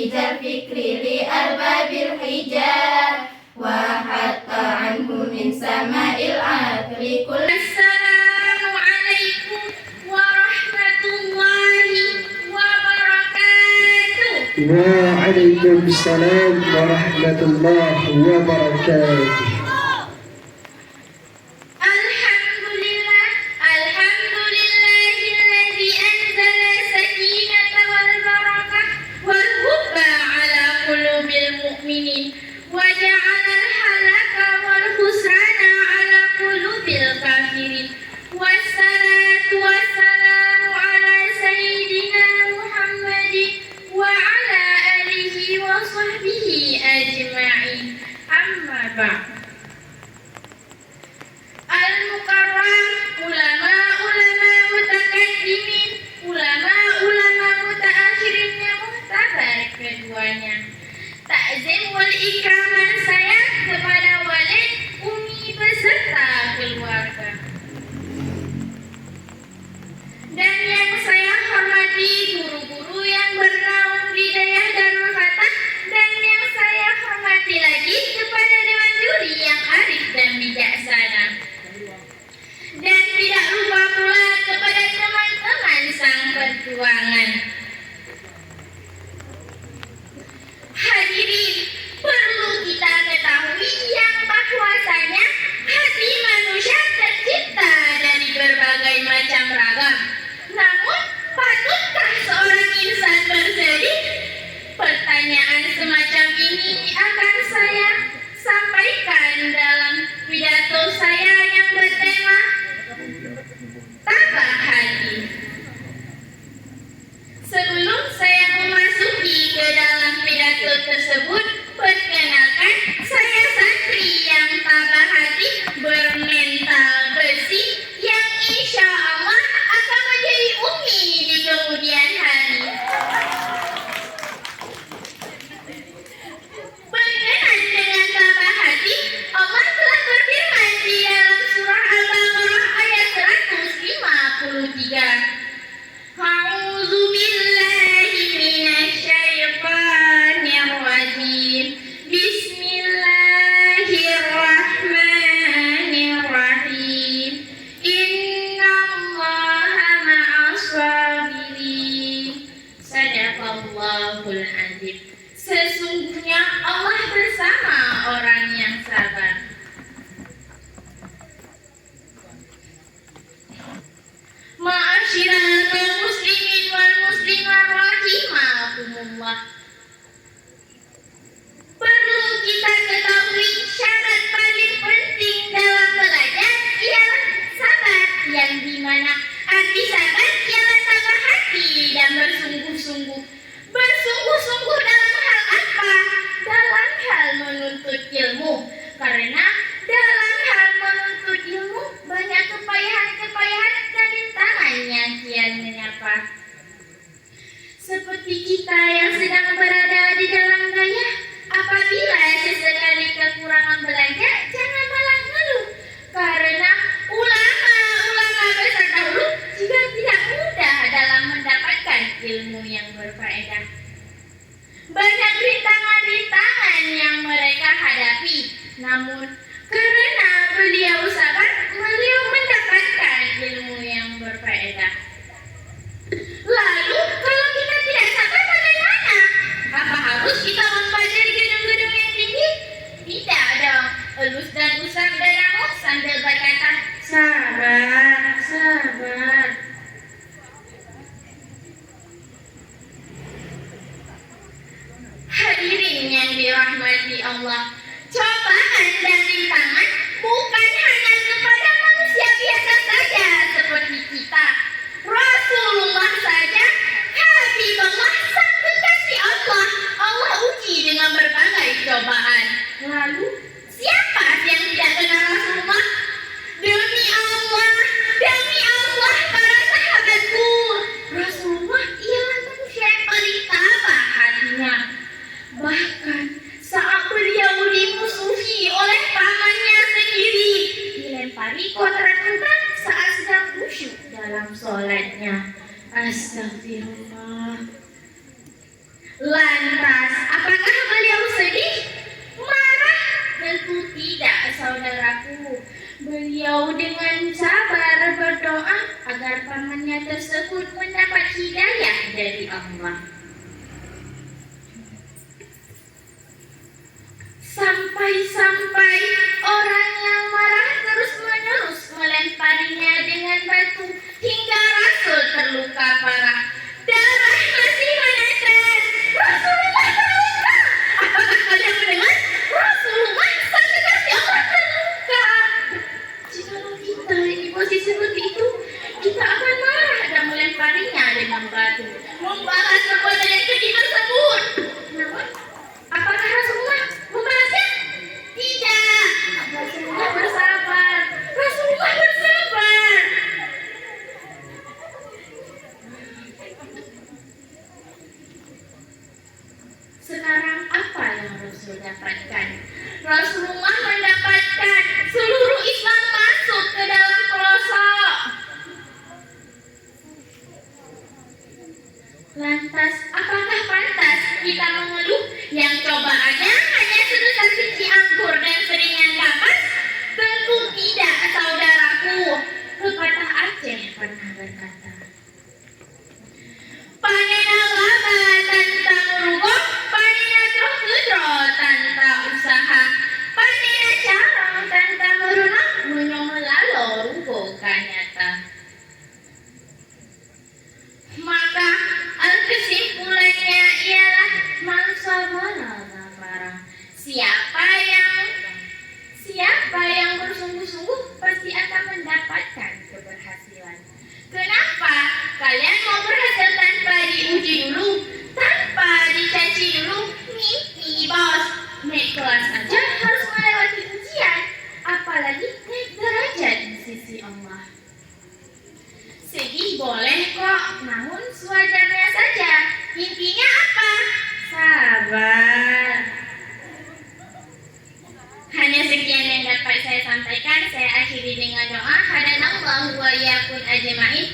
تخريج الفكر لأرباب الحجاب وحتى عنه من سماء العقل كل. السلام عليكم ورحمة الله وبركاته. وعليكم السلام ورحمة الله وبركاته. وجعل الهلاك والخسران على قلوب الكافرين والصلاة والسلام على سيدنا محمد وعلى آله وصحبه أجمعين. أما بعد. Al-Mukarram, ulama mutakaddimin, ulama mutaakhirin yang muhtabar keduanya. Takzim wal ikraman saya kepada walid, umi beserta keluarga. Dan yang saya hormati guru-guru yang bernaung di Dayah Darul Fatah, dan yang saya hormati lagi kepada dewan juri yang arif dan bijaksana. Dan tidak lupa pula kepada teman-teman sang perjuangan. Hadirin, perlu kita ketahui yang bahwasanya hati manusia tercipta dari berbagai macam ragam. Namun, patutkah seorang insan bersedih? Pertanyaan semacam ini akan saya sampaikan dalam pidato saya yang bertema Tabah Hati. Sebelum saya memasuki ke dalam pidato tersebut, perkenalkan saya santri yang tabah hati bermental besi yang insya Allah akan menjadi umi di kemudian hari. Berkenaan dengan tabah hati, Allah telah berfirman di dalam surah Al-Baqarah ayat 153. A'udzu billahi minasyaitonir rajim. Bismillahirrahmanirrahim. Innallaha ma'as sabirin. Shadaqallahul adzim. Sesungguhnya Allah bersama orang yang sabar. Ma'asyiral muslimin wal muslimat rahimakumullah. Perlu kita ketahui syarat paling penting dalam belajar ialah sabar, yang dimana arti sabar ialah tabah hati dan bersungguh-sungguh. Bersungguh-sungguh dalam hal apa? Dalam hal menuntut ilmu. Karena dalam hal menuntut ilmu banyak kepayahan-kepayahan dan rintangan yang kian menyapa. Seperti kita yang sedang berada di dalam daya, apabila sesekali kekurangan belanja, jangan malah ngeluh. Karena ulama besar dahulu juga tidak mudah dalam mendapatkan ilmu yang berfaedah. Banyak rintangan-rintangan yang mereka hadapi, namun karena beliau sabar, beliau mendapatkan ilmu yang berfaedah. Lalu kalau kita tidak sabar bagaimana? Apa harus kita mempelajari gedung-gedung yang tinggi? Tidak dong. Elus dan usap dadamu sambil berkata, sabar, sabar. Hadirin yang dirahmati Allah, cobaan dan rintangan bukan hanya kepada manusia biasa saja seperti kita. Rasulullah saja, Habibullah, sang kekasih Allah, Allah uji dengan berbagai cobaan. Lalu, siapa yang tidak kenal Rasulullah? Demi Allah, para sahabatku, Rasulullah ialah manusia yang paling tabah hatinya. Bahkan saat beliau dimusuhi oleh pamannya sendiri, dilempari kotoran unta saat sedang khusyuk dalam sholatnya. Astagfirullah. Lantas hambanya tersebut mendapat hidayah dari Allah. Sampai-sampai orang yang marah terus-menerus melemparinya dengan batu hingga Rasul terluka parah. Darah masih menetes. Rasulullah terluka. Apakah kalian mendengar? Rasulullah sang kekasih Allah terluka. Jika kita di posisi seperti itu, kita akan marah dan melemparinya dengan batu, membalas perbuatan yang keji tersebut. Namun, apakah Rasulullah membalasnya? Tidak. Rasulullah bersabar. Rasulullah bersabar. Sekarang apa yang Rasul dapatkan? Rasulullah mendapatkan seluruh Islam masuk ke dalam pelosok. Lantas, apakah pantas kita mengeluh yang cobaannya hanya sebesar biji anggur dan seringan kapas? Tentu tidak, saudaraku. Pepatah Aceh pernah berkata, panena laba tanpa merugoh, panena droh-gedro tanpa usaha, panena carong tanpa merunak, menyong melalo rugo kanyata. Maka kesimpulannya ialah mangsa menala parang. Siapa yang bersungguh-sungguh pasti akan mendapatkan keberhasilan. Kenapa kalian mau berhasil tanpa diuji dulu, tanpa dicaci dulu? Mimpi bos, naik kelas aja harus melewati ujian, apalagi naik derajat di sisi Allah. Sedih boleh kok, namun sewajarnya saja. Intinya apa? Sabar. Hanya sekian yang dapat saya sampaikan. Saya akhiri dengan doa. Hadanallahu wa iyyakum ajma'in.